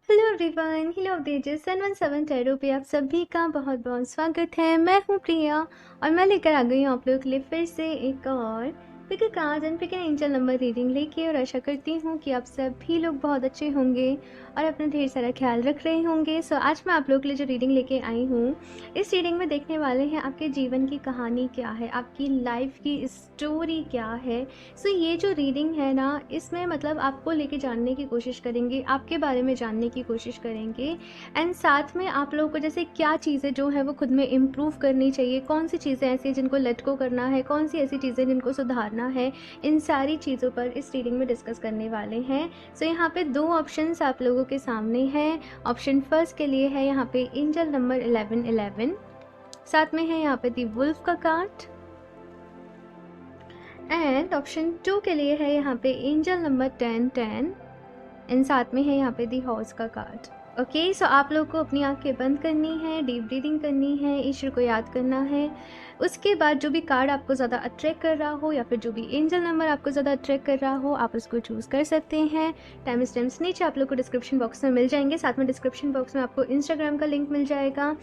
Hello everyone, hello तेजस 717 tarot पे आप सभी का बहुत बहुत स्वागत है। मैं हूँ प्रिया और मैं लेकर आ गई हूँ आप लोगों के लिए फिर से एक और pick card and pick angel number reading लेके, और आशा करती हूँ कि आप सभी लोग बहुत अच्छे होंगे और अपना ढेर सारा ख्याल रख रहे होंगे। सो आज मैं आप लोगों के लिए जो रीडिंग लेके आई हूँ, इस रीडिंग में देखने वाले हैं आपके जीवन की कहानी क्या है, आपकी लाइफ की स्टोरी क्या है। सो ये जो रीडिंग है ना, इसमें मतलब आपको लेके जानने की कोशिश करेंगे, आपके बारे में जानने की कोशिश करेंगे एंड साथ में आप लोगों को जैसे क्या चीज़ें जो है वो खुद में इम्प्रूव करनी चाहिए, कौन सी चीज़ें ऐसी हैं जिनको लेट गो करना है, कौन सी ऐसी चीज़ें जिनको सुधारना है, इन सारी चीज़ों पर इस रीडिंग में डिस्कस करने वाले हैं। सो यहाँ पे दो ऑप्शंस आप लोगों के सामने हैं। ऑप्शन फर्स्ट के लिए है यहाँ पे एंजल नंबर 1111, साथ में है यहाँ पे दी वुल्फ का कार्ड, एंड ऑप्शन 2 के लिए है यहाँ पे एंजल नंबर 1010 एंड साथ में है यहाँ पे दी हॉर्स का कार्ड। ओके, सो आप लोग को अपनी आंखें बंद करनी है, डीप ब्रीदिंग करनी है, ईश्वर को याद करना है। उसके बाद जो भी कार्ड आपको ज़्यादा अट्रैक्ट कर रहा हो या फिर जो भी एंजल नंबर आपको ज़्यादा अट्रैक्ट कर रहा हो, आप उसको चूज़ कर सकते हैं। टाइम स्टैम्प्स नीचे आप लोग को डिस्क्रिप्शन बॉक्स में मिल जाएंगे, साथ में डिस्क्रिप्शन बॉक्स में आपको इंस्टाग्राम का लिंक मिल जाएगा,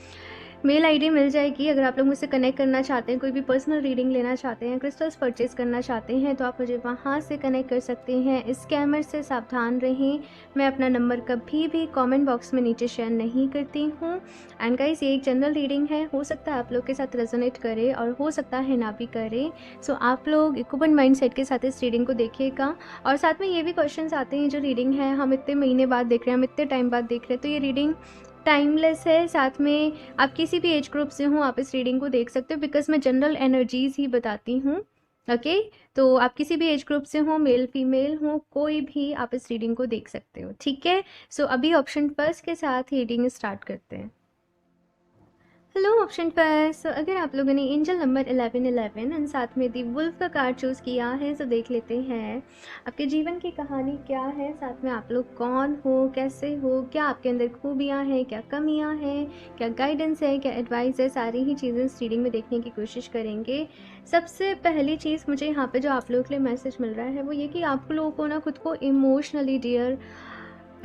मेल आईडी मिल जाएगी। अगर आप लोग मुझसे कनेक्ट करना चाहते हैं, कोई भी पर्सनल रीडिंग लेना चाहते हैं, क्रिस्टल्स परचेज करना चाहते हैं, तो आप मुझे वहाँ से कनेक्ट कर सकते हैं। स्कैमर से सावधान रहें। मैं अपना नंबर कभी भी कमेंट बॉक्स में नीचे शेयर नहीं करती हूँ। एंड गाइस, ये एक जनरल रीडिंग है, हो सकता है आप लोग के साथ रेजोनेट करे और हो सकता है ना भी करे। सो आप लोग एक ओपन माइंड सेट के साथ इस रीडिंग को देखिएगा। और साथ में ये भी क्वेश्चंस आते हैं, जो रीडिंग है हम इतने महीने बाद देख रहे हैं, हम इतने टाइम बाद देख रहे हैं, तो ये रीडिंग टाइमलेस है। साथ में आप किसी भी एज ग्रुप से हो, आप इस रीडिंग को देख सकते हो, बिकॉज मैं जनरल एनर्जीज ही बताती हूँ। ओके, तो आप किसी भी एज ग्रुप से हो, मेल फीमेल हो, कोई भी आप इस रीडिंग को देख सकते हो। ठीक है, सो अभी ऑप्शन फर्स्ट के साथ रीडिंग स्टार्ट करते हैं। हेलो ऑप्शन पर, सो अगर आप लोगों ने एंजल नंबर 1111 एंड साथ में दी वुल्फ का कार्ड चूज़ किया है, तो देख लेते हैं आपके जीवन की कहानी क्या है, साथ में आप लोग कौन हो, कैसे हो, क्या आपके अंदर खूबियाँ हैं, क्या कमियाँ हैं, क्या गाइडेंस है, क्या एडवाइस है, सारी ही चीज़ें इस रीडिंग में देखने की कोशिश करेंगे। सबसे पहली चीज़ मुझे यहाँ पे जो आप लोगों के लिए मैसेज मिल रहा है वो ये कि आप लोगों को ना खुद को इमोशनली डियर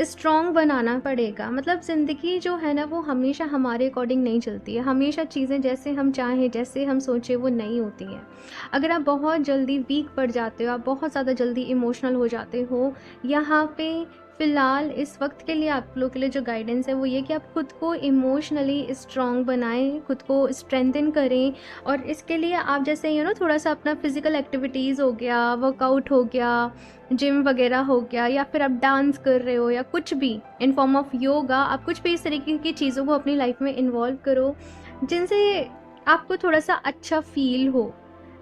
स्ट्रॉन्ग बनाना पड़ेगा। मतलब ज़िंदगी जो है ना, वो हमेशा हमारे अकॉर्डिंग नहीं चलती है, हमेशा चीज़ें जैसे हम चाहें, जैसे हम सोचें, वो नहीं होती हैं। अगर आप बहुत जल्दी वीक पड़ जाते हो, आप बहुत ज़्यादा जल्दी इमोशनल हो जाते हो, यहाँ पे फ़िलहाल इस वक्त के लिए आप लोग के लिए जो गाइडेंस है वो ये कि आप खुद को इमोशनली स्ट्रॉन्ग बनाएं, खुद को स्ट्रेंथन करें। और इसके लिए आप जैसे थोड़ा सा अपना फिज़िकल एक्टिविटीज़ हो गया, वर्कआउट हो गया, जिम वगैरह हो गया, या फिर आप डांस कर रहे हो, या कुछ भी इन फॉर्म ऑफ योगा, आप कुछ भी इस तरीके की चीज़ों को अपनी लाइफ में इन्वॉल्व करो जिनसे आपको थोड़ा सा अच्छा फील हो।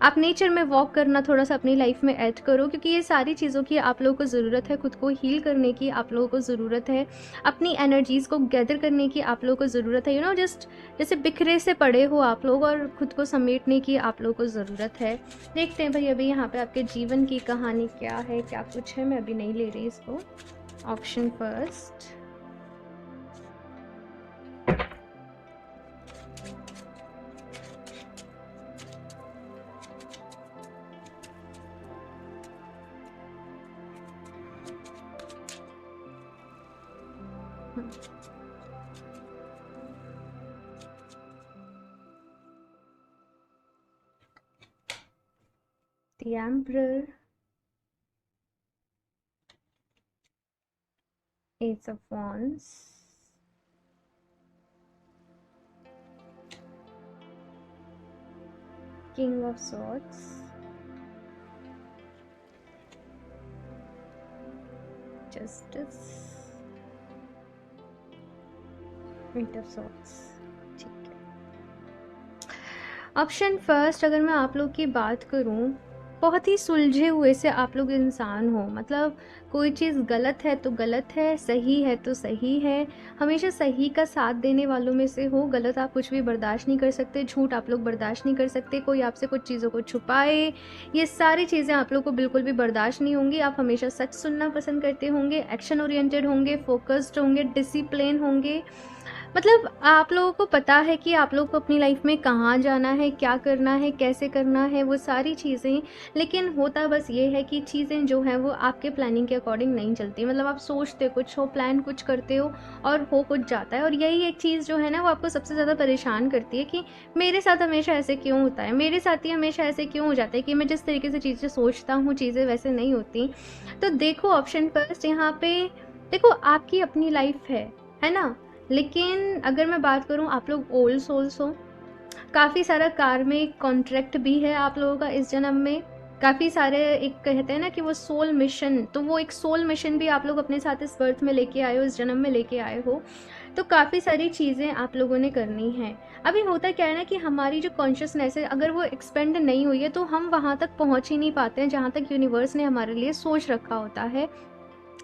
आप नेचर में वॉक करना थोड़ा सा अपनी लाइफ में ऐड करो, क्योंकि ये सारी चीज़ों की आप लोगों को ज़रूरत है। खुद को हील करने की आप लोगों को ज़रूरत है, अपनी एनर्जीज़ को गैदर करने की आप लोगों को ज़रूरत है। जस्ट जैसे बिखरे से पड़े हो आप लोग, और खुद को समेटने की आप लोगों को ज़रूरत है। देखते हैं भाई अभी यहाँ पे आपके जीवन की कहानी क्या है, क्या कुछ है। मैं अभी नहीं ले रही इसको। Option first, The Emperor, Ace of Wands, King of Swords, Justice, Eight of Swords। ठीक है, ऑप्शन फर्स्ट, अगर मैं आप लोग की बात करूं, बहुत ही सुलझे हुए से आप लोग इंसान हो। मतलब कोई चीज़ गलत है तो गलत है, सही है तो सही है, हमेशा सही का साथ देने वालों में से हो। गलत आप कुछ भी बर्दाश्त नहीं कर सकते, झूठ आप लोग बर्दाश्त नहीं कर सकते, कोई आपसे कुछ चीज़ों को छुपाए, ये सारी चीज़ें आप लोग को बिल्कुल भी बर्दाश्त नहीं होंगी। आप हमेशा सच सुनना पसंद करते होंगे, एक्शन ओरिएंटेड होंगे, फोकस्ड होंगे, डिसिप्लिन होंगे, मतलब आप लोगों को पता है कि आप लोग को अपनी लाइफ में कहाँ जाना है, क्या करना है, कैसे करना है, वो सारी चीज़ें। लेकिन होता बस ये है कि चीज़ें जो हैं वो आपके प्लानिंग के अकॉर्डिंग नहीं चलती। मतलब आप सोचते कुछ हो, प्लान कुछ करते हो और हो कुछ जाता है। और यही एक चीज़ जो है ना वो आपको सबसे ज़्यादा परेशान करती है कि मेरे साथ हमेशा ऐसे क्यों होता है, मेरे साथ ही हमेशा ऐसे क्यों हो जाता है कि मैं जिस तरीके से चीज़ें सोचता हूँ चीज़ें वैसे नहीं होती। तो देखो ऑप्शन फर्स्ट यहाँ पे, देखो आपकी अपनी लाइफ है ना। लेकिन अगर मैं बात करूँ, आप लोग ओल्ड सोल्स हो, काफ़ी सारा कार्मिक कॉन्ट्रैक्ट भी है आप लोगों का इस जन्म में। काफ़ी सारे, एक कहते हैं ना कि वो सोल मिशन, तो वो एक सोल मिशन भी आप लोग अपने साथ इस बर्थ में लेके आए हो, इस जन्म में लेके आए हो। तो काफ़ी सारी चीज़ें आप लोगों ने करनी है। अभी होता क्या है ना कि हमारी जो कॉन्शियसनेस है अगर वो एक्सपेंड नहीं हुई है तो हम वहाँ तक पहुँच ही नहीं पाते हैं जहाँ तक यूनिवर्स ने हमारे लिए सोच रखा होता है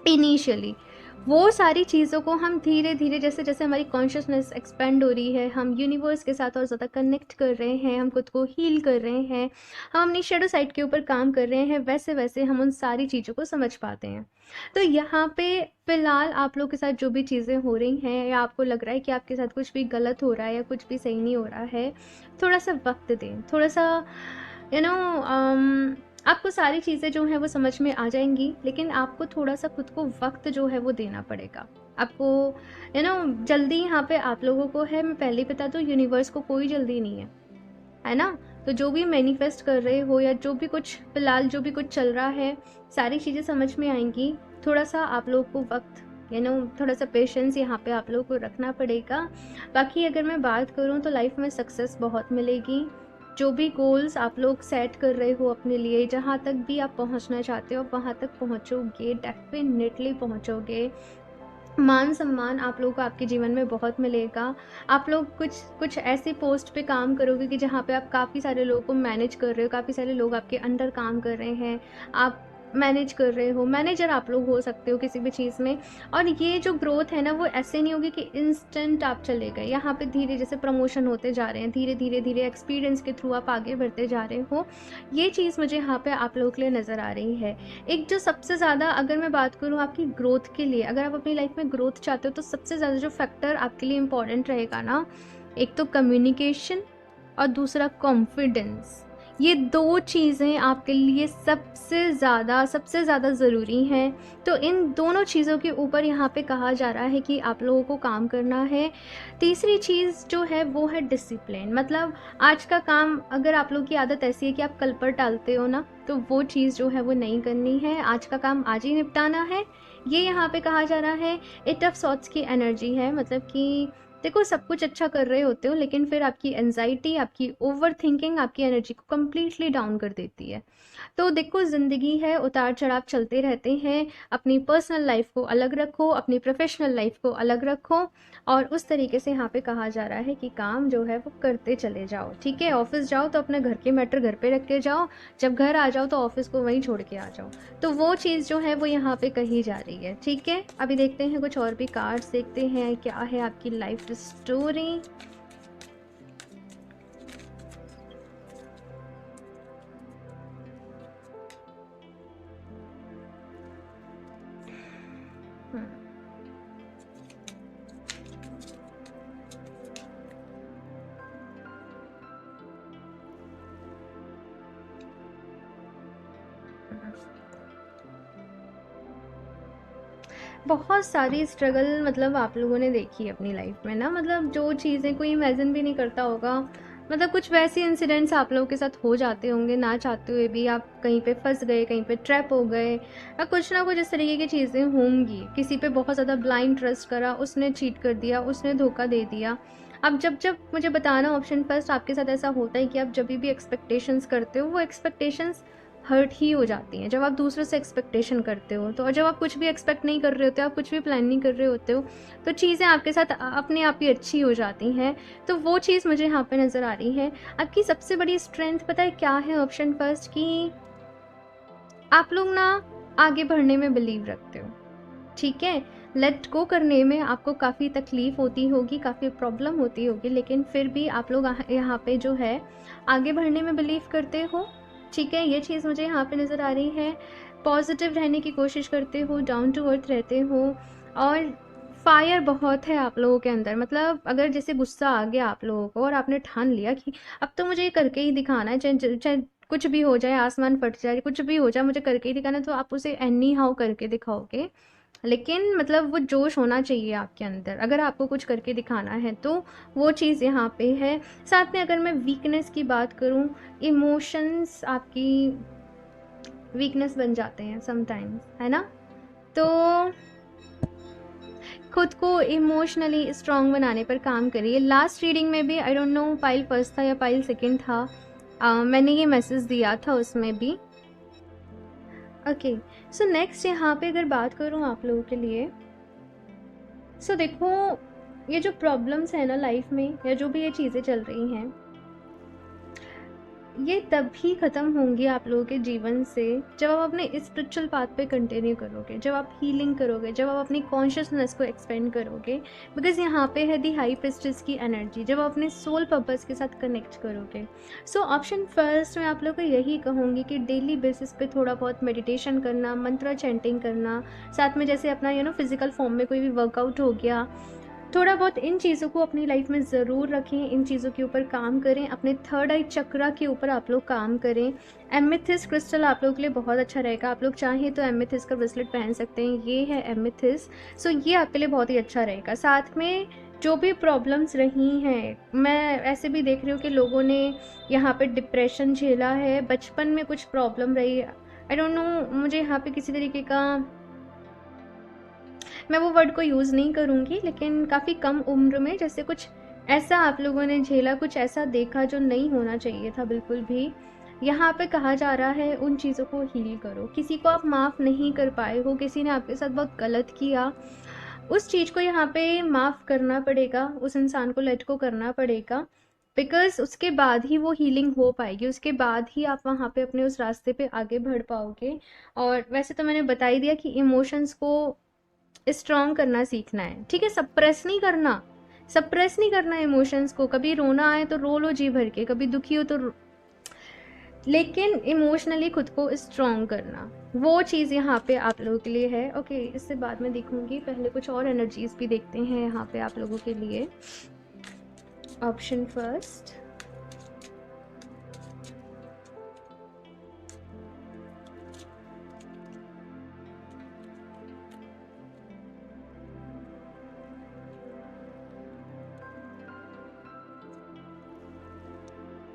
इनिशियली। वो सारी चीज़ों को हम धीरे धीरे, जैसे जैसे हमारी कॉन्शियसनेस एक्सपेंड हो रही है, हम यूनिवर्स के साथ और ज़्यादा कनेक्ट कर रहे हैं, हम खुद को हील कर रहे हैं, हम अपनी शेडो साइड के ऊपर काम कर रहे हैं, वैसे वैसे हम उन सारी चीज़ों को समझ पाते हैं। तो यहाँ पे फ़िलहाल आप लोग के साथ जो भी चीज़ें हो रही हैं या आपको लग रहा है कि आपके साथ कुछ भी गलत हो रहा है या कुछ भी सही नहीं हो रहा है, थोड़ा सा वक्त दें, थोड़ा सा यू नो आपको सारी चीज़ें जो हैं वो समझ में आ जाएंगी। लेकिन आपको थोड़ा सा खुद को वक्त जो है वो देना पड़ेगा आपको। जल्दी यहाँ पे आप लोगों को है, मैं पहले ही बता दूँ, यूनिवर्स को कोई जल्दी नहीं है ना। तो जो भी मैनिफेस्ट कर रहे हो या जो भी कुछ फिलहाल जो भी कुछ चल रहा है, सारी चीज़ें समझ में आएंगी। थोड़ा सा आप लोगों को वक्त, थोड़ा सा पेशेंस यहाँ पे आप लोगों को रखना पड़ेगा। बाकी अगर मैं बात करूँ तो लाइफ में सक्सेस बहुत मिलेगी। जो भी गोल्स आप लोग सेट कर रहे हो अपने लिए, जहाँ तक भी आप पहुँचना चाहते हो वहाँ तक पहुँचोगे, डेफिनेटली पहुँचोगे। मान सम्मान आप लोगों को आपके जीवन में बहुत मिलेगा। आप लोग कुछ कुछ ऐसी पोस्ट पे काम करोगे कि जहाँ पे आप काफ़ी सारे लोगों को मैनेज कर रहे हो, काफ़ी सारे लोग आपके अंडर काम कर रहे हैं, आप मैनेज कर रहे हो, मैनेजर आप लोग हो सकते हो किसी भी चीज़ में। और ये जो ग्रोथ है ना वो ऐसे नहीं होगी कि इंस्टेंट आप चले गए, यहाँ पे धीरे जैसे प्रमोशन होते जा रहे हैं, धीरे धीरे धीरे एक्सपीरियंस के थ्रू आप आगे बढ़ते जा रहे हो। ये चीज़ मुझे यहाँ पे आप लोगों के लिए नज़र आ रही है। एक जो सबसे ज़्यादा, अगर मैं बात करूँ आपकी ग्रोथ के लिए, अगर आप अपनी लाइफ में ग्रोथ चाहते हो तो सबसे ज़्यादा जो फैक्टर आपके लिए इम्पॉर्टेंट रहेगा ना, एक तो कम्युनिकेशन और दूसरा कॉन्फिडेंस। ये दो चीज़ें आपके लिए सबसे ज़्यादा ज़रूरी हैं। तो इन दोनों चीज़ों के ऊपर यहाँ पे कहा जा रहा है कि आप लोगों को काम करना है। तीसरी चीज़ जो है वो है डिसिप्लिन। मतलब आज का काम, अगर आप लोगों की आदत ऐसी है कि आप कल पर टालते हो ना, तो वो चीज़ जो है वो नहीं करनी है। आज का काम आज ही निपटाना है, ये यहाँ पे कहा जा रहा है। एट ऑफ सॉर्ट्स की एनर्जी है, मतलब कि देखो सब कुछ अच्छा कर रहे होते हो लेकिन फिर आपकी एंजाइटी, आपकी ओवर थिंकिंग आपकी एनर्जी को कम्प्लीटली डाउन कर देती है। तो देखो ज़िंदगी है, उतार चढ़ाव चलते रहते हैं। अपनी पर्सनल लाइफ को अलग रखो, अपनी प्रोफेशनल लाइफ को अलग रखो, और उस तरीके से यहाँ पे कहा जा रहा है कि काम जो है वो करते चले जाओ। ठीक है, ऑफिस जाओ तो अपने घर के मैटर घर पे रख के जाओ, जब घर आ जाओ तो ऑफिस को वहीं छोड़ के आ जाओ। तो वो चीज़ जो है वो यहाँ पे कही जा रही है। ठीक है, अभी देखते हैं कुछ और भी कार्ड्स, देखते हैं क्या है आपकी लाइफ स्टोरी। बहुत सारी स्ट्रगल मतलब आप लोगों ने देखी है अपनी लाइफ में ना, मतलब जो चीज़ें कोई इमेजिन भी नहीं करता होगा। मतलब कुछ वैसे इंसिडेंट्स आप लोगों के साथ हो जाते होंगे ना चाहते हुए भी, आप कहीं पे फंस गए, कहीं पे ट्रैप हो गए, या कुछ ना कुछ इस तरीके की चीज़ें होंगी। किसी पे बहुत ज़्यादा ब्लाइंड ट्रस्ट करा, उसने चीट कर दिया, उसने धोखा दे दिया। अब जब जब मुझे बताना ऑप्शन फर्स्ट, आपके साथ ऐसा होता है कि आप जब भी एक्सपेक्टेशंस करते हो वो एक्सपेक्टेशंस हर्ट ही हो जाती हैं जब आप दूसरों से एक्सपेक्टेशन करते हो। तो और जब आप कुछ भी एक्सपेक्ट नहीं कर रहे होते, आप कुछ भी प्लान नहीं कर रहे होते हो, तो चीज़ें आपके साथ अपने आप ही अच्छी हो जाती हैं। तो वो चीज़ मुझे यहाँ पे नज़र आ रही है। आपकी सबसे बड़ी स्ट्रेंथ पता है क्या है ऑप्शन फर्स्ट, कि आप लोग ना आगे बढ़ने में बिलीव रखते हो। ठीक है, लेट गो करने में आपको काफ़ी तकलीफ़ होती होगी, काफ़ी प्रॉब्लम होती होगी, लेकिन फिर भी आप लोग यहाँ पे जो है आगे बढ़ने में बिलीव करते हो। ठीक है, ये चीज़ मुझे यहाँ पे नज़र आ रही है। पॉजिटिव रहने की कोशिश करते हो, डाउन टू अर्थ रहते हो, और फायर बहुत है आप लोगों के अंदर। मतलब अगर जैसे गुस्सा आ गया आप लोगों को और आपने ठान लिया कि अब तो मुझे ये करके ही दिखाना है, चाहे चाहे कुछ भी हो जाए, आसमान फट जाए, कुछ भी हो जाए, मुझे करके ही दिखाना है, तो आप उसे एनी हाउ करके दिखाओगे। लेकिन मतलब वो जोश होना चाहिए आपके अंदर अगर आपको कुछ करके दिखाना है, तो वो चीज़ यहाँ पे है। साथ में अगर मैं वीकनेस की बात करूँ, इमोशंस आपकी वीकनेस बन जाते हैं समटाइम्स, है ना? तो खुद को इमोशनली स्ट्रांग बनाने पर काम करिए। लास्ट रीडिंग में भी I don't know pile first था या पाइल सेकंड था, मैंने ये मैसेज दिया था उसमें भी। ओके, सो नेक्स्ट यहाँ पे अगर बात करूँ आप लोगों के लिए, सो देखो, ये जो प्रॉब्लम्स है ना लाइफ में, या जो भी ये चीज़ें चल रही हैं, ये तभी ख़त्म होंगी आप लोगों के जीवन से जब आप अपने स्पिरिचुअल पाथ पे कंटिन्यू करोगे, जब आप हीलिंग करोगे, जब आप अपनी कॉन्शियसनेस को एक्सपेंड करोगे। बिकॉज यहाँ पे है दी हाई प्रिस्टेस की एनर्जी, जब आप अपने सोल पर्पस के साथ कनेक्ट करोगे। सो ऑप्शन फर्स्ट में आप लोग को यही कहूँगी कि डेली बेसिस पे थोड़ा बहुत मेडिटेशन करना, मंत्र चैंटिंग करना, साथ में जैसे अपना फिजिकल फॉर्म में कोई भी वर्कआउट हो गया, थोड़ा बहुत इन चीज़ों को अपनी लाइफ में ज़रूर रखें, इन चीज़ों के ऊपर काम करें, अपने थर्ड आई चक्रा के ऊपर आप लोग काम करें। एमेथिस्ट क्रिस्टल आप लोगों के लिए बहुत अच्छा रहेगा, आप लोग चाहें तो एमेथिस्ट का ब्रेसलेट पहन सकते हैं, ये है एमेथिस्ट। सो ये आपके लिए बहुत ही अच्छा रहेगा। साथ में जो भी प्रॉब्लम्स रही हैं, मैं ऐसे भी देख रही हूँ कि लोगों ने यहाँ पे डिप्रेशन झेला है, बचपन में कुछ प्रॉब्लम रही, आई डोंट नो, मुझे यहाँ पे किसी तरीके का, मैं वो वर्ड को यूज़ नहीं करूँगी, लेकिन काफ़ी कम उम्र में जैसे कुछ ऐसा आप लोगों ने झेला, कुछ ऐसा देखा जो नहीं होना चाहिए था बिल्कुल भी। यहाँ पे कहा जा रहा है उन चीज़ों को हील करो। किसी को आप माफ़ नहीं कर पाए हो, किसी ने आपके साथ बहुत गलत किया, उस चीज़ को यहाँ पे माफ़ करना पड़ेगा, उस इंसान को लेट को करना पड़ेगा। बिकॉज उसके बाद ही वो हीलिंग हो पाएगी, उसके बाद ही आप वहाँ पे अपने उस रास्ते पे आगे बढ़ पाओगे। और वैसे तो मैंने बता ही दिया कि इमोशंस को स्ट्रॉन्ग करना सीखना है, ठीक है? सप्रेस नहीं करना इमोशंस को। कभी रोना आए तो रो लो जी भर के, कभी दुखी हो तो लेकिन इमोशनली खुद को स्ट्रॉन्ग करना, वो चीज़ यहाँ पे आप लोगों के लिए है। ओके, इससे बाद में देखूंगी, पहले कुछ और एनर्जीज भी देखते हैं यहाँ पे आप लोगों के लिए। ऑप्शन फर्स्ट,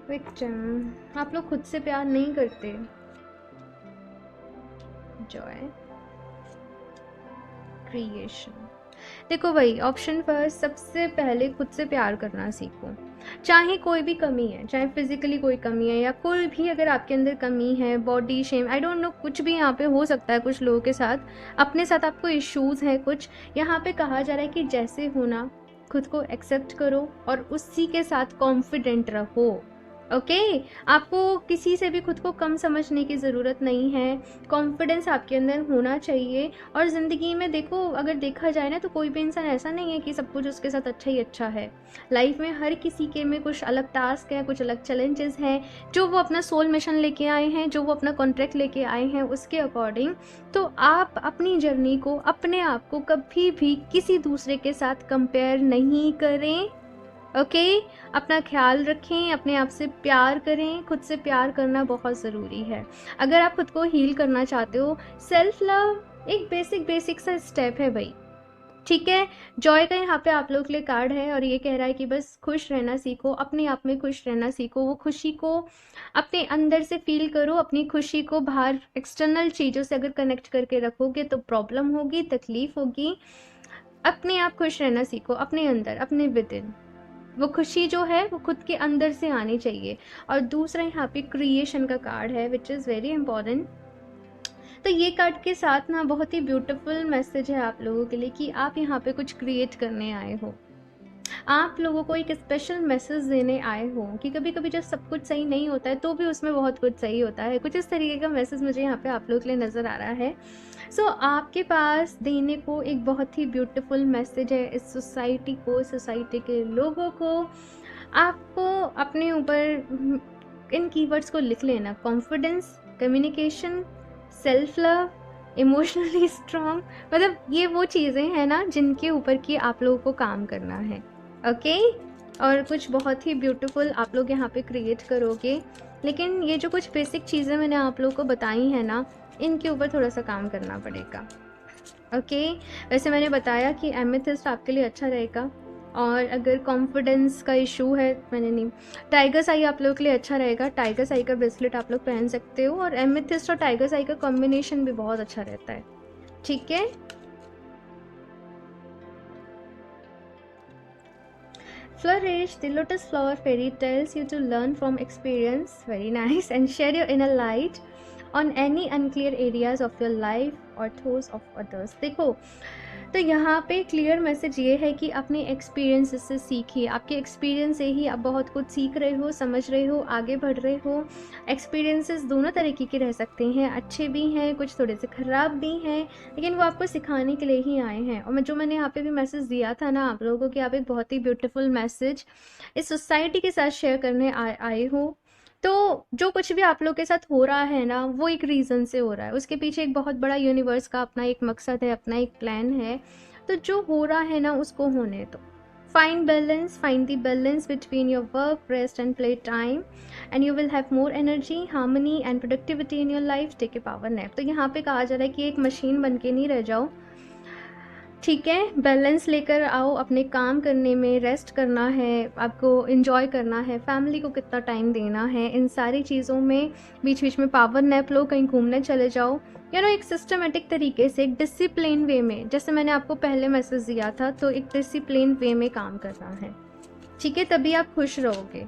विक्टिम, आप लोग खुद से प्यार नहीं करते। Joy, creation. देखो भाई, ऑप्शन फर्स्ट, सबसे पहले खुद से प्यार करना सीखो। चाहे कोई भी कमी है, चाहे फिजिकली कोई कमी है, या कोई भी अगर आपके अंदर कमी है, body shame, I don't know, कुछ भी यहाँ पे हो सकता है कुछ लोगों के साथ, अपने साथ आपको इश्यूज है कुछ, यहाँ पे कहा जा रहा है कि जैसे होना खुद को एक्सेप्ट करो और उसी के साथ कॉन्फिडेंट रहो। ओके, आपको किसी से भी खुद को कम समझने की ज़रूरत नहीं है, कॉन्फिडेंस आपके अंदर होना चाहिए। और ज़िंदगी में देखो, अगर देखा जाए ना, तो कोई भी इंसान ऐसा नहीं है कि सब कुछ उसके साथ अच्छा ही अच्छा है। लाइफ में हर किसी के में कुछ अलग टास्क है, कुछ अलग चैलेंजेस हैं, जो वो अपना सोल मिशन लेके आए हैं, जो वो अपना कॉन्ट्रैक्ट लेके आए हैं, उसके अकॉर्डिंग। तो आप अपनी जर्नी को, अपने आप को कभी भी किसी दूसरे के साथ कंपेयर नहीं करें। ओके, अपना ख्याल रखें, अपने आप से प्यार करें, खुद से प्यार करना बहुत ज़रूरी है। अगर आप खुद को हील करना चाहते हो, सेल्फ लव एक बेसिक सा स्टेप है भाई, ठीक है? जॉय का यहाँ पे आप लोग के लिए कार्ड है और ये कह रहा है कि बस खुश रहना सीखो, अपने आप में खुश रहना सीखो, वो खुशी को अपने अंदर से फील करो। अपनी खुशी को बाहर एक्सटर्नल चीज़ों से अगर कनेक्ट करके रखोगे तो प्रॉब्लम होगी, तकलीफ होगी। अपने आप खुश रहना सीखो, अपने अंदर, अपने विद इन। वो खुशी जो है वो खुद के अंदर से आनी चाहिए। और दूसरा यहाँ पे क्रिएशन का कार्ड है, विच इज़ वेरी इंपॉर्टेंट। तो ये कार्ड के साथ ना बहुत ही ब्यूटीफुल मैसेज है आप लोगों के लिए कि आप यहाँ पे कुछ क्रिएट करने आए हो, आप लोगों को एक स्पेशल मैसेज देने आए हो कि कभी कभी जब सब कुछ सही नहीं होता है तो भी उसमें बहुत कुछ सही होता है। कुछ इस तरीके का मैसेज मुझे यहाँ पे आप लोगों के लिए नज़र आ रहा है। सो आपके पास देने को एक बहुत ही ब्यूटीफुल मैसेज है इस सोसाइटी को, सोसाइटी के लोगों को। आपको अपने ऊपर इन कीवर्ड्स को लिख लेना: confidence, communication, self love, emotionally strong, मतलब ये वो चीज़ें हैं ना जिनके ऊपर की आप लोगों को काम करना है। ओके, और कुछ बहुत ही ब्यूटीफुल आप लोग यहाँ पे क्रिएट करोगे। लेकिन ये जो कुछ बेसिक चीज़ें मैंने आप लोगों को बताई हैं ना, इनके ऊपर थोड़ा सा काम करना पड़ेगा। ओके, वैसे मैंने बताया कि एमेथिस्ट आपके लिए अच्छा रहेगा, और अगर कॉन्फिडेंस का इशू है, मैंने नहीं, टाइगर साई आप लोगों के लिए अच्छा रहेगा। टाइगर साई का ब्रेसलेट आप लोग पहन सकते हो, और एमेथिस्ट और टाइगर साई का कॉम्बिनेशन भी बहुत अच्छा रहता है। ठीक है, Flourish, the lotus flower fairy tells you to learn from experience, very nice, and share your inner light on any unclear areas of your life or those of others. देखो, तो यहाँ पे क्लियर मैसेज ये है कि अपने experience से सीखिए। आपके एक्सपीरियंस से ही आप बहुत कुछ सीख रहे हो, समझ रहे हो, आगे बढ़ रहे हो। एक्सपीरियंसेस दोनों तरीके के रह सकते हैं, अच्छे भी हैं, कुछ थोड़े से ख़राब भी हैं, लेकिन वो आपको सिखाने के लिए ही आए हैं। और मैंने यहाँ पे भी मैसेज दिया था ना आप लोगों को कि आप एक बहुत ही ब्यूटीफुल मैसेज इस सोसाइटी के साथ शेयर करने आए हो। तो जो कुछ भी आप लोग के साथ हो रहा है ना, वो एक रीज़न से हो रहा है, उसके पीछे एक बहुत बड़ा यूनिवर्स का अपना एक मकसद है, अपना एक प्लान है। तो जो हो रहा है ना, उसको होने दो। find the balance between your work, rest and play time, and you will have more energy, harmony and productivity in your life. take a power nap. तो यहाँ पे कहा जा रहा है कि एक मशीन बन के नहीं रह जाओ, ठीक है, बैलेंस लेकर आओ। अपने काम करने में रेस्ट करना है, आपको इन्जॉय करना है, फैमिली को कितना टाइम देना है, इन सारी चीज़ों में बीच बीच में पावर नैप लो, कहीं घूमने चले जाओ, एक सिस्टमेटिक तरीके से, एक डिसिप्लिन वे में, जैसे मैंने आपको पहले मैसेज दिया था, तो एक डिसिप्लिन वे में काम करना है, ठीक है, तभी आप खुश रहोगे।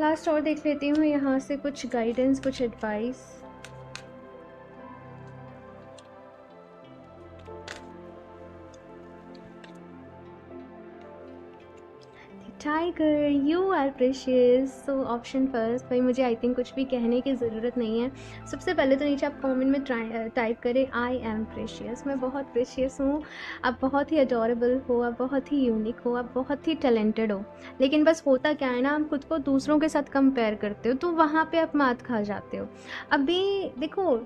लास्ट और देख लेती हूँ यहाँ से कुछ गाइडेंस, कुछ advice. Tiger, you are precious. So option first, भाई मुझे आई थिंक कुछ भी कहने की ज़रूरत नहीं है। सबसे पहले तो नीचे आप कमेंट में टाइप करें आई एम प्रेशियस। मैं बहुत प्रेशियस हूँ, आप बहुत ही अडोरेबल हो, आप बहुत ही यूनिक हो, आप बहुत ही टैलेंटेड हो। लेकिन बस होता क्या है ना, आप खुद को दूसरों के साथ कंपेयर करते हो, तो वहाँ पर आप मात खा जाते हो। अभी देखो,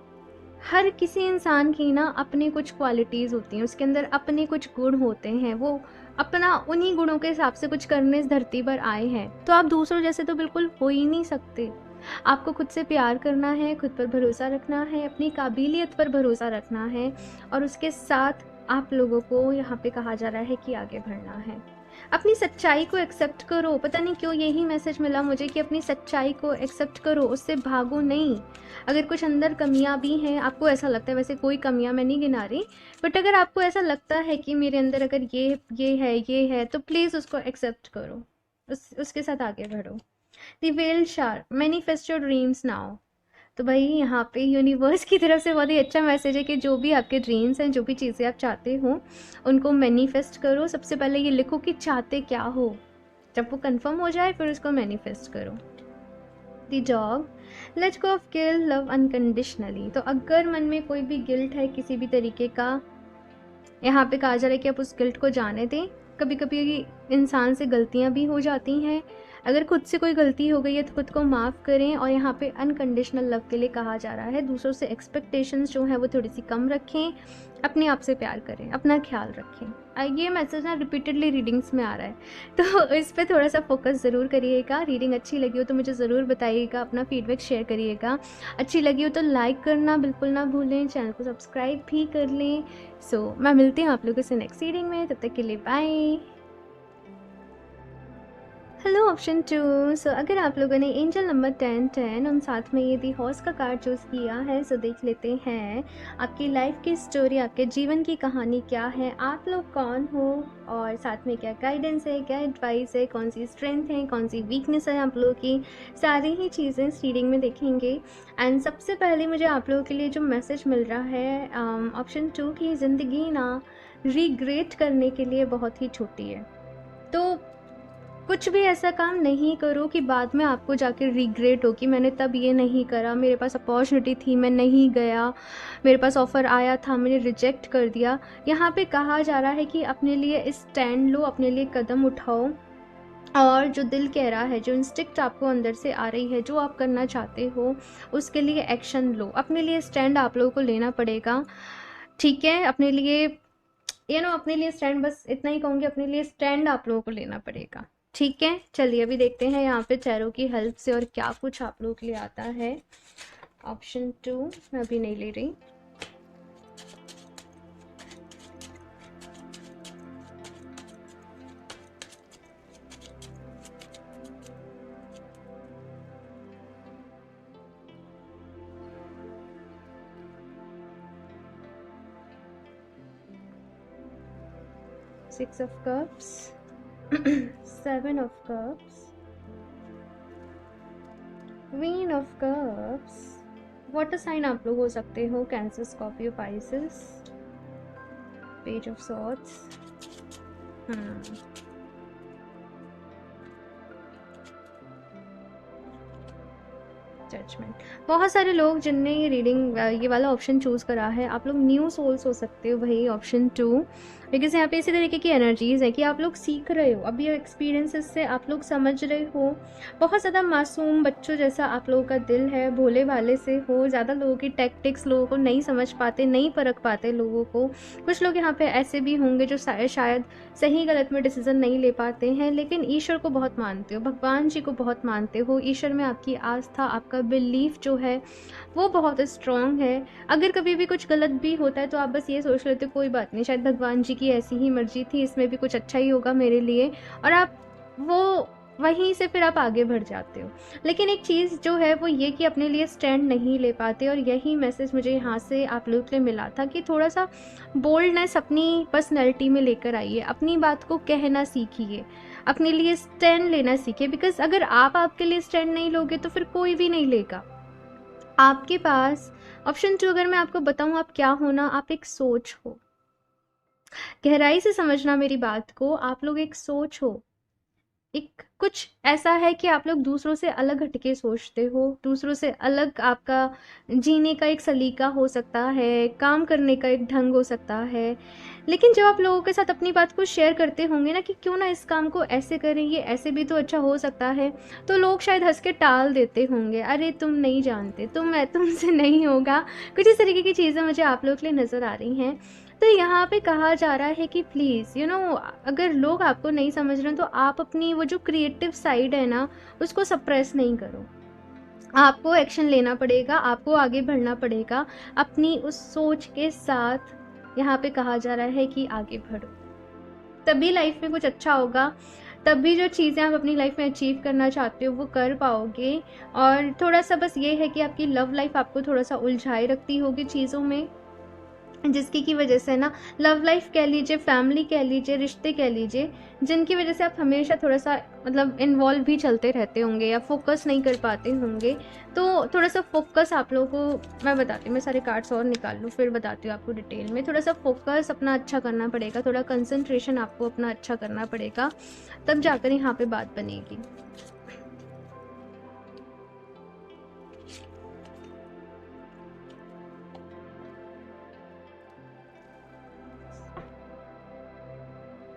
हर किसी इंसान की ना अपनी कुछ क्वालिटीज़ होती हैं, उसके अंदर अपने कुछ गुण होते हैं, वो अपना उन्हीं गुणों के हिसाब से कुछ करने इस धरती पर आए हैं। तो आप दूसरों जैसे तो बिल्कुल हो ही नहीं सकते। आपको खुद से प्यार करना है, खुद पर भरोसा रखना है, अपनी काबिलियत पर भरोसा रखना है, और उसके साथ आप लोगों को यहाँ पे कहा जा रहा है कि आगे बढ़ना है। अपनी सच्चाई को एक्सेप्ट करो। पता नहीं क्यों यही मैसेज मिला मुझे कि अपनी सच्चाई को एक्सेप्ट करो, उससे भागो नहीं। अगर कुछ अंदर कमियां भी हैं, आपको ऐसा लगता है, वैसे कोई कमियां मैं नहीं गिना रही, बट अगर आपको ऐसा लगता है कि मेरे अंदर अगर ये है तो प्लीज़ उसको एक्सेप्ट करो, उसके साथ आगे बढ़ो। द वेल शार, मैनिफेस्ट योर ड्रीम्स नाउ। तो भाई यहाँ पे यूनिवर्स की तरफ से बहुत ही अच्छा मैसेज है कि जो भी आपके ड्रीम्स हैं, जो भी चीज़ें आप चाहते हो, उनको मैनिफेस्ट करो। सबसे पहले ये लिखो कि चाहते क्या हो, जब वो कंफर्म हो जाए फिर उसको मैनिफेस्ट करो। The dog, let go of guilt, love unconditionally. तो अगर मन में कोई भी गिल्ट है किसी भी तरीके का, यहाँ पे कहा जा रहा है कि आप उस गिल्ट को जाने दें। कभी कभी इंसान से गलतियाँ भी हो जाती हैं, अगर खुद से कोई गलती हो गई है तो खुद को माफ़ करें। और यहाँ पे अनकंडीशनल लव के लिए कहा जा रहा है, दूसरों से एक्सपेक्टेशंस जो है वो थोड़ी सी कम रखें, अपने आप से प्यार करें, अपना ख्याल रखें। ये मैसेज ना रिपीटेडली रीडिंग्स में आ रहा है, तो इस पर थोड़ा सा फोकस ज़रूर करिएगा। रीडिंग अच्छी लगी हो तो मुझे ज़रूर बताइएगा, अपना फीडबैक शेयर करिएगा। अच्छी लगी हो तो लाइक करना बिल्कुल ना भूलें, चैनल को सब्सक्राइब भी कर लें। सो मैं मिलती हूँ आप लोगों से नेक्स्ट रीडिंग में, तब तक के लिए बाय। Hello option 2। सो अगर आप लोगों ने एंजल नंबर 10 और साथ में ये दी हॉर्स का कार्ड चूज़ किया है, सो देख लेते हैं आपकी लाइफ की स्टोरी, आपके जीवन की कहानी क्या है, आप लोग कौन हो, और साथ में क्या गाइडेंस है, क्या एडवाइस है, कौन सी स्ट्रेंथ है, कौन सी वीकनेस है आप लोगों की, सारी ही चीज़ें इस रीडिंग में देखेंगे। एंड सबसे पहले मुझे आप लोगों के लिए जो मैसेज मिल रहा है ऑप्शन 2 की, ज़िंदगी ना रिग्रेट करने के लिए बहुत ही छोटी है। तो कुछ भी ऐसा काम नहीं करो कि बाद में आपको जाकर रिग्रेट हो कि मैंने तब ये नहीं करा, मेरे पास अपॉर्चुनिटी थी, मैं नहीं गया, मेरे पास ऑफ़र आया था, मैंने रिजेक्ट कर दिया। यहाँ पे कहा जा रहा है कि अपने लिए स्टैंड लो, अपने लिए कदम उठाओ, और जो दिल कह रहा है, जो इंस्टिक्ट आपको अंदर से आ रही है, जो आप करना चाहते हो उसके लिए एक्शन लो। अपने लिए स्टैंड आप लोगों को लेना पड़ेगा, ठीक है? अपने लिए अपने लिए स्टैंड, बस इतना ही कहूँगी, अपने लिए स्टैंड आप लोगों को लेना पड़ेगा, ठीक है? चलिए अभी देखते हैं यहाँ पे चेहरों की हेल्प से और क्या कुछ आप लोगों के लिए आता है। ऑप्शन 2 मैं अभी नहीं ले रही। Six of Cups, Seven of Cups, Queen of Cups। Water sign आप लोग हो सकते हो, Cancer, Scorpio, Pisces. Page of swords. Judgement. बहुत सारे लोग जिनने ये रीडिंग ये वाला ऑप्शन चूज़ करा है, आप लोग न्यू सोल्स हो सकते हो, वही ऑप्शन 2। बिकॉज यहाँ पे इसी तरीके की एनर्जीज है कि आप लोग सीख रहे हो, अब ये एक्सपीरियंसेस से आप लोग समझ रहे हो। बहुत ज़्यादा मासूम बच्चों जैसा आप लोगों का दिल है, भोले भाले से हो, ज़्यादा लोगों की टैक्टिक्स लोगों को नहीं समझ पाते, नहीं परख पाते लोगों को। कुछ लोग यहाँ पे ऐसे भी होंगे जो शायद सही गलत में डिसीजन नहीं ले पाते हैं, लेकिन ईश्वर को बहुत मानते हो, भगवान जी को बहुत मानते हो, ईश्वर में आपकी आस्था, आपका बिलीफ जो है वो बहुत स्ट्रॉन्ग है। अगर कभी भी कुछ गलत भी होता है तो आप बस ये सोच लेते हो कोई बात नहीं, शायद भगवान जी की ऐसी ही मर्जी थी, इसमें भी कुछ अच्छा ही होगा मेरे लिए, और आप वो वहीं से फिर आप आगे बढ़ जाते हो। लेकिन एक चीज़ जो है वो ये कि अपने लिए स्टैंड नहीं ले पाते, और यही मैसेज मुझे यहाँ से आप लोगों के लिए मिला था कि थोड़ा सा बोल्डनेस अपनी पर्सनैलिटी में लेकर आइए, अपनी बात को कहना सीखिए, अपने लिए स्टैंड लेना सीखिए। बिकॉज अगर आप आपके लिए स्टैंड नहीं लोगे तो फिर कोई भी नहीं लेगा आपके पास। ऑप्शन 2 अगर मैं आपको बताऊं आप क्या होना, आप एक सोच हो। गहराई से समझना मेरी बात को, आप लोग एक सोच हो, एक कुछ ऐसा है कि आप लोग दूसरों से अलग हटके सोचते हो, दूसरों से अलग आपका जीने का एक सलीका हो सकता है, काम करने का एक ढंग हो सकता है। लेकिन जब आप लोगों के साथ अपनी बात को शेयर करते होंगे ना कि क्यों ना इस काम को ऐसे करें, ये ऐसे भी तो अच्छा हो सकता है, तो लोग शायद हंस के टाल देते होंगे, अरे तुम नहीं जानते, तुमसे नहीं होगा। कुछ इस तरीके की चीज़ें मुझे आप लोगों के लिए नज़र आ रही हैं। तो यहाँ पे कहा जा रहा है कि प्लीज़ अगर लोग आपको नहीं समझ रहे हैं तो आप अपनी वो जो क्रिएटिव साइड है ना उसको सप्रेस नहीं करो, आपको एक्शन लेना पड़ेगा, आपको आगे बढ़ना पड़ेगा अपनी उस सोच के साथ। यहाँ पे कहा जा रहा है कि आगे बढ़ो, तभी लाइफ में कुछ अच्छा होगा, तभी जो चीज़ें आप अपनी लाइफ में अचीव करना चाहते हो वो कर पाओगे। और थोड़ा सा बस ये है कि आपकी लव लाइफ आपको थोड़ा सा उलझाए रखती होगी चीज़ों में, जिसकी की वजह से ना लव लाइफ कह लीजिए, फैमिली कह लीजिए, रिश्ते कह लीजिए, जिनकी वजह से आप हमेशा थोड़ा सा मतलब इन्वॉल्व भी चलते रहते होंगे या फोकस नहीं कर पाते होंगे। तो थोड़ा सा फोकस आप लोगों को मैं बताती हूँ, मैं सारे कार्ड्स और निकाल लूँ फिर बताती हूँ आपको डिटेल में। थोड़ा सा फोकस अपना अच्छा करना पड़ेगा, थोड़ा कंसंट्रेशन आपको अपना अच्छा करना पड़ेगा, तब जाकर यहाँ पे बात बनेगी।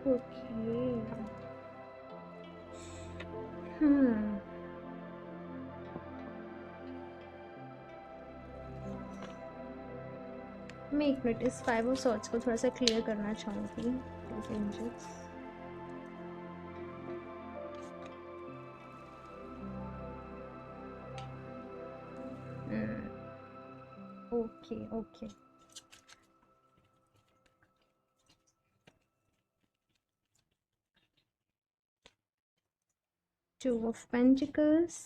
ओके मैं एक मिनट इस 5 ऑफ सॉर्ड्स को थोड़ा सा क्लियर करना चाहूँगी। Okay okay two of pentacles.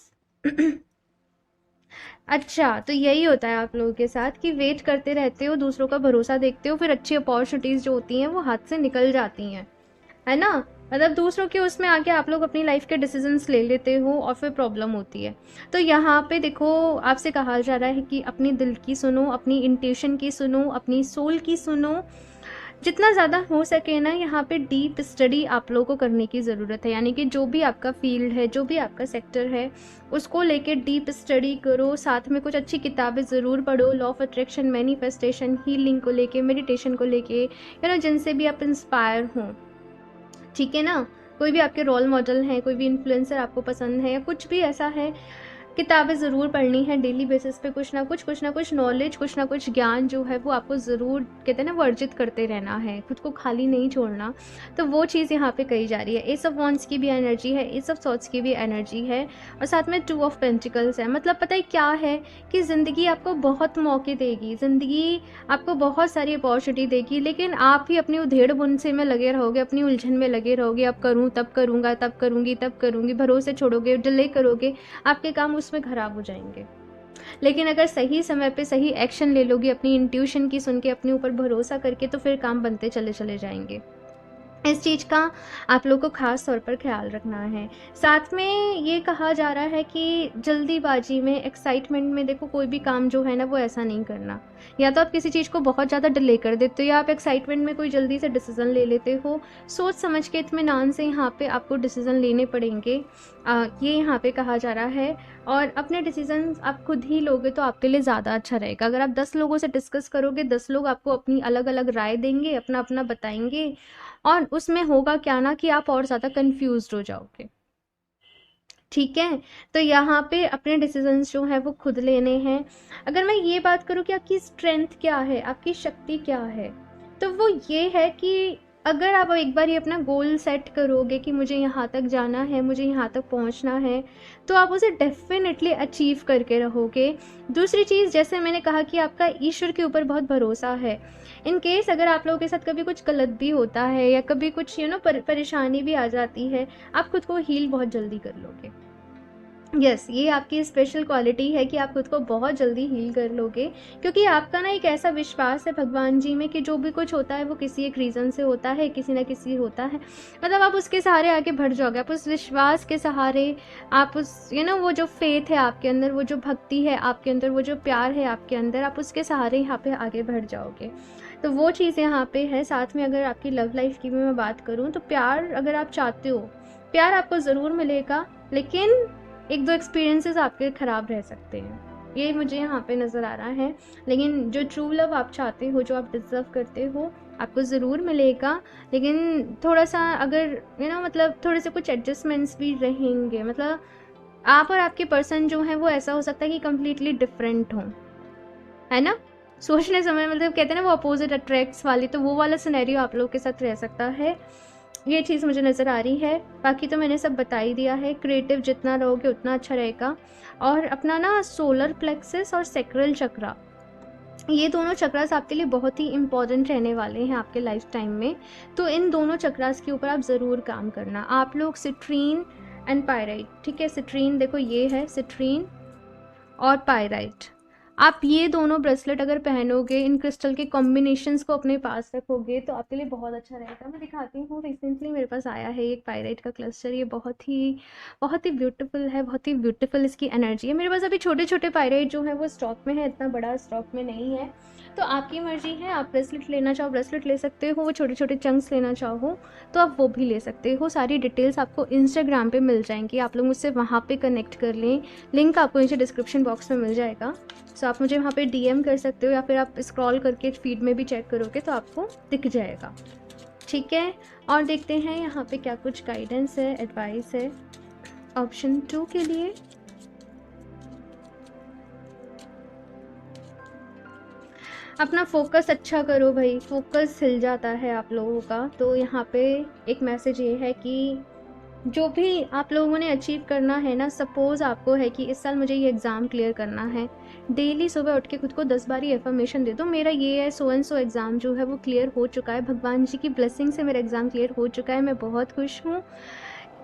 अच्छा, तो यही होता है आप लोगों के साथ कि वेट करते रहते हो, दूसरों का भरोसा देखते हो, फिर अच्छी अपॉर्चुनिटीज़ जो होती हैं वो हाथ से निकल जाती हैं, है ना? मतलब दूसरों के उसमें आके आप लोग अपनी लाइफ के डिसीजंस ले लेते हो और फिर प्रॉब्लम होती है। तो यहाँ पे देखो आपसे कहा जा रहा है कि अपनी दिल की सुनो, अपनी इंट्यूशन की सुनो, अपनी सोल की सुनो, जितना ज़्यादा हो सके ना यहाँ पे डीप स्टडी आप लोगों को करने की ज़रूरत है। यानी कि जो भी आपका फील्ड है, जो भी आपका सेक्टर है, उसको लेके डीप स्टडी करो, साथ में कुछ अच्छी किताबें ज़रूर पढ़ो, law of attraction, manifestation, healing को लेके, मेडिटेशन को लेके, जिनसे भी आप इंस्पायर हों, ठीक है ना? कोई भी आपके रोल मॉडल हैं, कोई भी इन्फ्लुएंसर आपको पसंद है या कुछ भी ऐसा है, किताबें ज़रूर पढ़नी है डेली बेसिस पे, कुछ ना कुछ नॉलेज, कुछ ना कुछ ज्ञान जो है वो आपको ज़रूर, कहते हैं ना, वो अर्जित करते रहना है, खुद को खाली नहीं छोड़ना। तो वो चीज़ यहाँ पे कही जा रही है। एस ऑफ वॉन्ड्स की भी एनर्जी है, एस ऑफ सॉर्ड्स की भी एनर्जी है, और साथ में 2 ऑफ पेंटिकल्स है। मतलब पता है क्या है कि ज़िंदगी आपको बहुत मौके देगी, ज़िंदगी आपको बहुत सारी अपॉर्चुनिटी देगी, लेकिन आप ही अपनी उधेड़ बुनसे में लगे रहोगे, अपनी उलझन में लगे रहोगे। अब करूँ, तब करूँगा, तब करूँगी, तब करूँगी, भरोसे छोड़ोगे, डिले करोगे, आपके काम उसमें ख़राब हो जाएंगे। लेकिन अगर सही समय पे सही एक्शन ले लोगे, अपनी इंट्यूशन की सुन के, अपने ऊपर भरोसा करके, तो फिर काम बनते चले जाएंगे। इस चीज़ का आप लोग को ख़ास तौर पर ख्याल रखना है। साथ में ये कहा जा रहा है कि जल्दीबाजी में, एक्साइटमेंट में, देखो कोई भी काम जो है ना वो ऐसा नहीं करना। या तो आप किसी चीज़ को बहुत ज़्यादा डिले कर देते हो, या आप एक्साइटमेंट में कोई जल्दी से डिसीज़न ले लेते हो। सोच समझ के, इत्मीनान से यहाँ पे आपको डिसीज़न लेने पड़ेंगे, ये यहाँ पे कहा जा रहा है। और अपने डिसीजन आप खुद ही लोगे तो आपके लिए ज़्यादा अच्छा रहेगा। अगर आप 10 लोगों से डिस्कस करोगे, 10 लोग आपको अपनी अलग अलग राय देंगे, अपना अपना बताएंगे, और उसमें होगा क्या ना कि आप और ज़्यादा कंफ्यूज्ड हो जाओगे। ठीक है, तो यहाँ पे अपने डिसीजंस जो है वो खुद लेने हैं। अगर मैं ये बात करूँ कि आपकी स्ट्रेंथ क्या है, आपकी शक्ति क्या है, तो वो ये है कि अगर आप एक बार ये अपना गोल सेट करोगे कि मुझे यहाँ तक जाना है, मुझे यहाँ तक पहुँचना है, तो आप उसे डेफिनेटली अचीव करके रहोगे। दूसरी चीज़, जैसे मैंने कहा कि आपका ईश्वर के ऊपर बहुत भरोसा है। इन केस अगर आप लोगों के साथ कभी कुछ गलत भी होता है, या कभी कुछ परेशानी भी आ जाती है, आप खुद को हील बहुत जल्दी कर लोगे। यस, ये आपकी स्पेशल क्वालिटी है कि आप खुद को बहुत जल्दी हील कर लोगे, क्योंकि आपका ना एक ऐसा विश्वास है भगवान जी में कि जो भी कुछ होता है वो किसी एक रीज़न से होता है, किसी ना किसी होता है। मतलब आप उसके सहारे आगे बढ़ जाओगे, आप उस विश्वास के सहारे, आप उस वो जो फेथ है आपके अंदर, वो जो भक्ति है आपके अंदर, वो जो प्यार है आपके अंदर, आप उसके सहारे यहाँ पे आगे बढ़ जाओगे। तो वो चीज़ यहाँ पे है। साथ में अगर आपकी लव लाइफ की भी मैं बात करूँ, तो प्यार अगर आप चाहते हो, प्यार आपको ज़रूर मिलेगा, लेकिन 1-2 एक्सपीरियंसेस आपके ख़राब रह सकते हैं, ये मुझे यहाँ पे नज़र आ रहा है। लेकिन जो ट्रू लव आप चाहते हो, जो आप डिज़र्व करते हो, आपको ज़रूर मिलेगा। लेकिन थोड़ा सा अगर मतलब थोड़े से कुछ एडजस्टमेंट्स भी रहेंगे। मतलब आप और आपके पर्सन जो है वो ऐसा हो सकता है कि कम्प्लीटली डिफरेंट हों, है ना। सोचने समय, मतलब कहते हैं ना वो अपोजिट अट्रैक्ट्स वाली, तो वो वाला सिनेरियो आप लोगों के साथ रह सकता है। ये चीज़ मुझे नज़र आ रही है। बाकी तो मैंने सब बता ही दिया है। क्रिएटिव जितना रहोगे उतना अच्छा रहेगा। और अपना ना सोलर प्लेक्सस और सैक्रल चक्रा, ये दोनों चक्रास आपके लिए बहुत ही इम्पॉर्टेंट रहने वाले हैं आपके लाइफ टाइम में। तो इन दोनों चक्रास के ऊपर आप ज़रूर काम करना। आप लोग सिट्रीन एंड पायराइट, ठीक है, सिट्रीन देखो ये है सिट्रीन और पायराइट, आप ये दोनों ब्रेसलेट अगर पहनोगे, इन क्रिस्टल के कॉम्बिनेशंस को अपने पास रखोगे, तो आपके लिए बहुत अच्छा रहेगा। मैं दिखाती हूँ, रिसेंटली मेरे पास आया है एक पायराइट का क्लस्टर। ये बहुत ही ब्यूटीफुल है, बहुत ही ब्यूटीफुल इसकी एनर्जी है। मेरे पास अभी छोटे छोटे पायराइट जो है वो स्टॉक में है, इतना बड़ा स्टॉक में नहीं है। तो आपकी मर्जी है, आप ब्रेसलेट लेना चाहो ब्रेसलेट ले सकते हो, वो छोटे छोटे चंक्स लेना चाहो तो आप वो भी ले सकते हो। सारी डिटेल्स आपको इंस्टाग्राम पे मिल जाएंगी, आप लोग मुझसे वहाँ पे कनेक्ट कर लें। लिंक आपको नीचे डिस्क्रिप्शन बॉक्स में मिल जाएगा। सो आप मुझे वहाँ पे डीएम कर सकते हो, या फिर आप स्क्रॉल करके फीड में भी चेक करोगे तो आपको दिख जाएगा। ठीक है, और देखते हैं यहाँ पे क्या कुछ गाइडेंस है, एडवाइस है ऑप्शन 2 के लिए। अपना फोकस अच्छा करो भाई, फोकस हिल जाता है आप लोगों का। तो यहाँ पे एक मैसेज ये है कि जो भी आप लोगों ने अचीव करना है ना, सपोज़ आपको है कि इस साल मुझे ये एग्ज़ाम क्लियर करना है, डेली सुबह उठ के खुद को 10 बार ये एफर्मेशन दे दो, मेरा ये है सो एंड सो एग्ज़ाम जो है वो क्लियर हो चुका है, भगवान जी की ब्लेसिंग से मेरा एग्ज़ाम क्लियर हो चुका है, मैं बहुत खुश हूँ,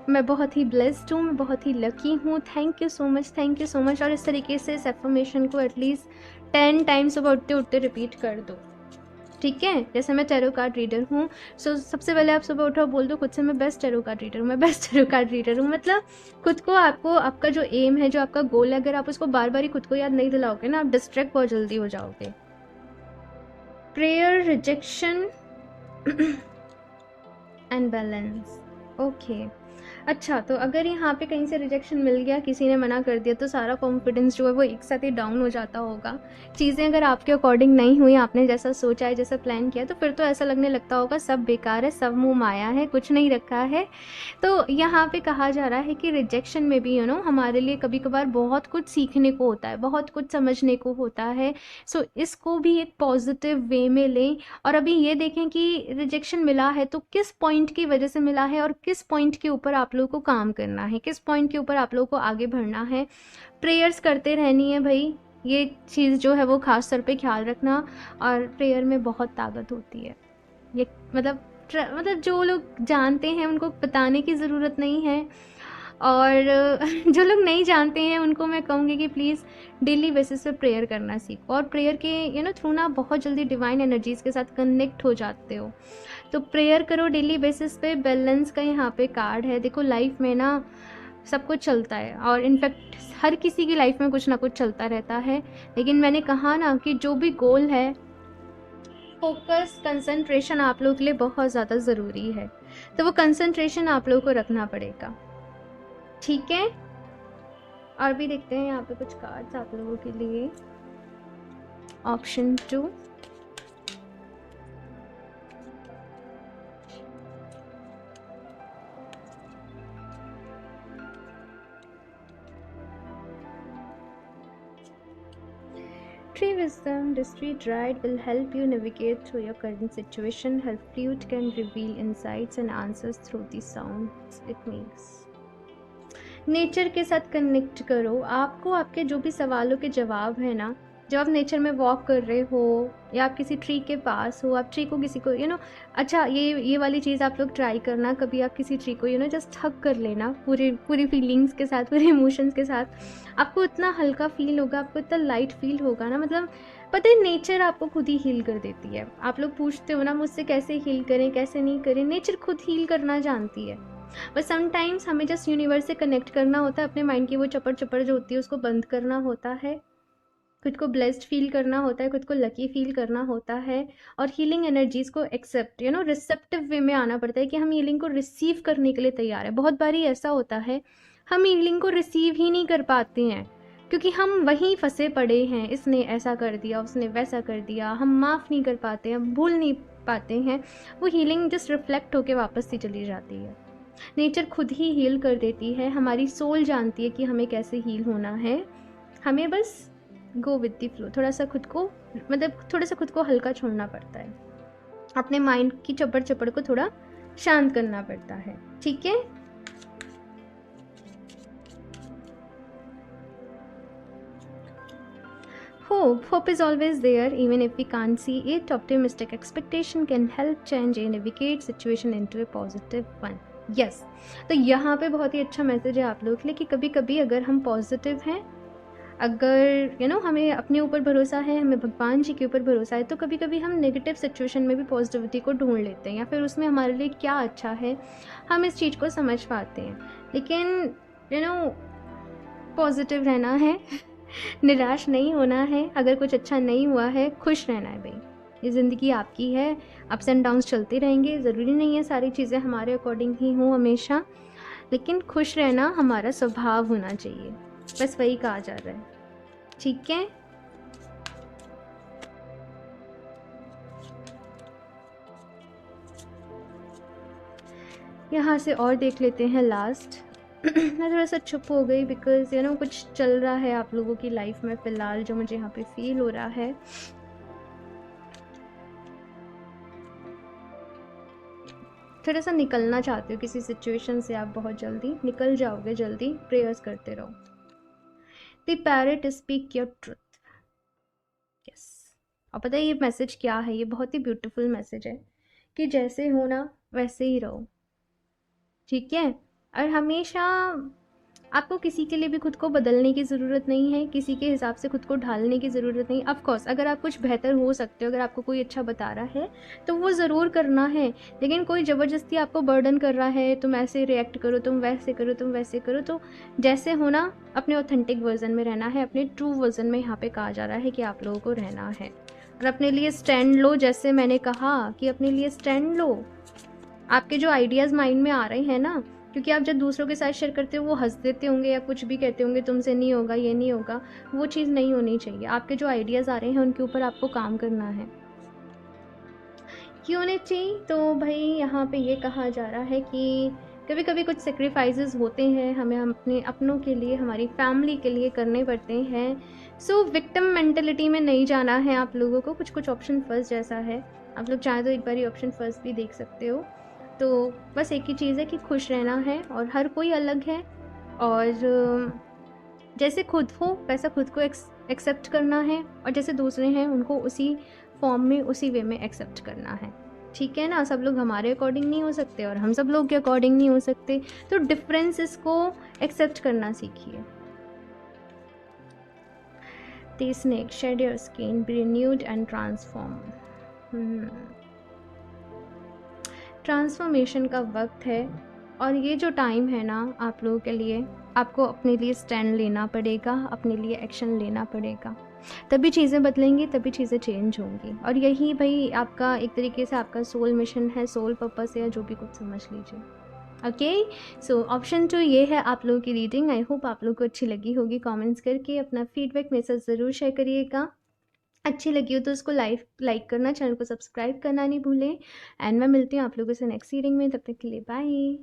मैं बहुत ही ब्लेस्ड हूँ, मैं बहुत ही लकी हूँ, thank you so much, thank you so much. और इस तरीके से इस एफर्मेशन को एटलीस्ट 10 टाइम्स सुबह उठते उठते रिपीट कर दो। ठीक है, जैसे मैं टैरो कार्ड रीडर हूँ, सो सबसे पहले आप सुबह उठो, बोल दो खुद से मैं बेस्ट टैरो कार्ड रीडर हूँ, मैं बेस्ट टैरो कार्ड रीडर हूँ। मतलब खुद को, आपको आपका जो एम है, जो आपका गोल है, अगर आप उसको बार बार ही खुद को याद नहीं दिलाओगे ना, आप डिस्ट्रैक्ट बहुत जल्दी हो जाओगे। Prayer, rejection and balance, okay. अच्छा, तो अगर यहाँ पे कहीं से रिजेक्शन मिल गया, किसी ने मना कर दिया, तो सारा कॉन्फिडेंस जो है वो एक साथ ही डाउन हो जाता होगा। चीज़ें अगर आपके अकॉर्डिंग नहीं हुई, आपने जैसा सोचा है, जैसा प्लान किया, तो फिर तो ऐसा लगने लगता होगा सब बेकार है, सब मुँह माया है, कुछ नहीं रखा है। तो यहाँ पे कहा जा रहा है कि रिजेक्शन में भी हमारे लिए कभी कभार बहुत कुछ सीखने को होता है, बहुत कुछ समझने को होता है। सो इसको भी एक पॉजिटिव वे में लें, और अभी ये देखें कि रिजेक्शन मिला है तो किस पॉइंट की वजह से मिला है, और किस पॉइंट के ऊपर आप लोगों को काम करना है, किस पॉइंट के ऊपर आप लोगों को आगे बढ़ना है। प्रेयर्स करते रहनी है भाई, ये चीज़ जो है वो खास तौर पे ख्याल रखना। और प्रेयर में बहुत ताकत होती है, ये मतलब जो लोग जानते हैं उनको बताने की ज़रूरत नहीं है, और जो लोग नहीं जानते हैं उनको मैं कहूँगी कि प्लीज़ डेली बेसिस पे प्रेयर करना सीखो, और प्रेयर के थ्रू ना बहुत जल्दी डिवाइन एनर्जीज़ के साथ कनेक्ट हो जाते हो। तो प्रेयर करो डेली बेसिस पे। बैलेंस का यहाँ पे कार्ड है। देखो लाइफ में ना सब कुछ चलता है, और इनफैक्ट हर किसी की लाइफ में कुछ ना कुछ चलता रहता है, लेकिन मैंने कहा ना कि जो भी गोल है, फोकस, कंसंट्रेशन आप लोगों के लिए बहुत ज़्यादा ज़रूरी है। तो वो कंसंट्रेशन आप लोगों को रखना पड़ेगा, ठीक है। और भी देखते हैं यहाँ पे कुछ कार्ड्स आप लोगों के लिए। Option 2, Tree wisdom, this tree dried will help you navigate through your current situation. Help flute can reveal insights and answers through the sounds it makes. Nature के साथ कनेक्ट करो। आपको आपके जो भी सवालों के जवाब है ना, जब आप नेचर में वॉक कर रहे हो या आप किसी ट्री के पास हो, आप ट्री को किसी को अच्छा ये वाली चीज़ आप लोग ट्राई करना, कभी आप किसी ट्री को जस्ट हग कर लेना, पूरी फीलिंग्स के साथ, पूरे इमोशंस के साथ। आपको इतना हल्का फील होगा, आपको इतना लाइट फील होगा ना, मतलब पता है नेचर आपको खुद ही हील कर देती है। आप लोग पूछते हो ना मुझसे कैसे हील करें, कैसे नहीं करें, नेचर खुद हील करना जानती है। बस समटाइम्स हमें जस्ट यूनिवर्स से कनेक्ट करना होता है, अपने माइंड की वो चपड़ जो होती है उसको बंद करना होता है, खुद को ब्लेस्ड फील करना होता है, खुद को लकी फील करना होता है, और हीलिंग एनर्जीज़ को एक्सेप्ट रिसेप्टिव वे में आना पड़ता है कि हम हीलिंग को रिसीव करने के लिए तैयार है। बहुत बारी ऐसा होता है हम हीलिंग को रिसीव ही नहीं कर पाते हैं, क्योंकि हम वहीं फंसे पड़े हैं, इसने ऐसा कर दिया, उसने वैसा कर दिया, हम माफ़ नहीं कर पाते, हम भूल नहीं पाते हैं। वो हीलिंग जस्ट रिफ्लेक्ट होकर वापस सी चली जाती है। नेचर खुद ही हील कर देती है, हमारी सोल जानती है कि हमें कैसे हील होना है, हमें बस गो विद द फ्लो, थोड़ा सा खुद को हल्का छोड़ना पड़ता है, अपने माइंड की चपड़ को थोड़ा शांत करना पड़ता है, ठीक है। Hope is always there even if we can't see it. Optimistic expectation can help change and navigate situation into a positive one. Yes, तो यहाँ पे बहुत ही अच्छा मैसेज है आप लोगों के लिए कि कभी कभी अगर हम पॉजिटिव हैं, अगर हमें अपने ऊपर भरोसा है, हमें भगवान जी के ऊपर भरोसा है, तो कभी कभी हम नेगेटिव सिचुएशन में भी पॉजिटिविटी को ढूंढ लेते हैं, या फिर उसमें हमारे लिए क्या अच्छा है हम इस चीज़ को समझ पाते हैं। लेकिन पॉजिटिव रहना है, निराश नहीं होना है। अगर कुछ अच्छा नहीं हुआ है, खुश रहना है भाई, ये ज़िंदगी आपकी है, अप्स एंड डाउन्स चलते रहेंगे, ज़रूरी नहीं है सारी चीज़ें हमारे अकॉर्डिंग ही हों हमेशा, लेकिन खुश रहना हमारा स्वभाव होना चाहिए, बस वही कहा जा रहा है, ठीक है। यहाँ से और देख लेते हैं लास्ट। मैं थोड़ा सा चुप हो गई बिकॉज कुछ चल रहा है आप लोगों की लाइफ में फ़िलहाल जो मुझे यहाँ पे फील हो रहा है। थोड़ा सा निकलना चाहती हूँ किसी सिचुएशन से, आप बहुत जल्दी निकल जाओगे, जल्दी प्रेयर्स करते रहो। The parrot speak your truth. Yes, और पता है ये मैसेज क्या है, ये बहुत ही ब्यूटीफुल मैसेज है कि जैसे हो ना वैसे ही रहो, ठीक है। और हमेशा आपको किसी के लिए भी खुद को बदलने की ज़रूरत नहीं है, किसी के हिसाब से खुद को ढालने की ज़रूरत नहीं। ऑफ कोर्स अगर आप कुछ बेहतर हो सकते हो, अगर आपको कोई अच्छा बता रहा है तो वो ज़रूर करना है, लेकिन कोई ज़बरदस्ती आपको बर्डन कर रहा है, तुम ऐसे रिएक्ट करो, तुम वैसे करो, तुम वैसे करो, तो जैसे हो ना अपने ऑथेंटिक वर्जन में रहना है, अपने ट्रू वर्जन में यहाँ पे कहा जा रहा है कि आप लोगों को रहना है। और अपने लिए स्टैंड लो, जैसे मैंने कहा कि अपने लिए स्टैंड लो। आपके जो आइडियाज़ माइंड में आ रहे हैं ना, क्योंकि आप जब दूसरों के साथ शेयर करते हो वो हंस देते होंगे या कुछ भी कहते होंगे, तुमसे नहीं होगा, ये नहीं होगा। वो चीज़ नहीं होनी चाहिए। आपके जो आइडियाज़ आ रहे हैं उनके ऊपर आपको काम करना है। यूनिटी तो भाई यहाँ पे ये कहा जा रहा है कि कभी कभी कुछ सेक्रीफाइसेस होते हैं, हमें हम अपने अपनों के लिए, हमारी फैमिली के लिए करने पड़ते हैं। सो विक्टिम मेंटेलिटी में नहीं जाना है आप लोगों को। कुछ कुछ ऑप्शन फर्स्ट जैसा है, आप लोग चाहे तो एक बार ऑप्शन फर्स्ट भी देख सकते हो। तो बस एक ही चीज़ है कि खुश रहना है, और हर कोई अलग है, और जैसे खुद हो वैसा खुद को एक्सेप्ट करना है, और जैसे दूसरे हैं उनको उसी फॉर्म में, उसी वे में एक्सेप्ट करना है। ठीक है ना? सब लोग हमारे अकॉर्डिंग नहीं हो सकते और हम सब लोग के अकॉर्डिंग नहीं हो सकते, तो डिफरेंसेस को एक्सेप्ट करना सीखिए। The snake, shed your skin, be renewed and transform। Transformation का वक्त है, और ये जो टाइम है ना आप लोगों के लिए, आपको अपने लिए स्टैंड लेना पड़ेगा, अपने लिए एक्शन लेना पड़ेगा, तभी चीज़ें बदलेंगी, तभी चीज़ें चेंज होंगी। और यही भाई आपका एक तरीके से आपका सोल मिशन है, सोल पर्पस है, या जो भी कुछ समझ लीजिए। ओके, सो ऑप्शन 2 ये है आप लोगों की रीडिंग। आई होप आप लोगों को अच्छी लगी होगी। कमेंट्स करके अपना फीडबैक मेरे साथ ज़रूर शेयर करिएगा। अच्छी लगी हो तो उसको लाइक करना, चैनल को सब्सक्राइब करना नहीं भूलें। एंड मैं मिलती हूँ आप लोगों से नेक्स्ट रीडिंग में। तब तक के लिए बाय।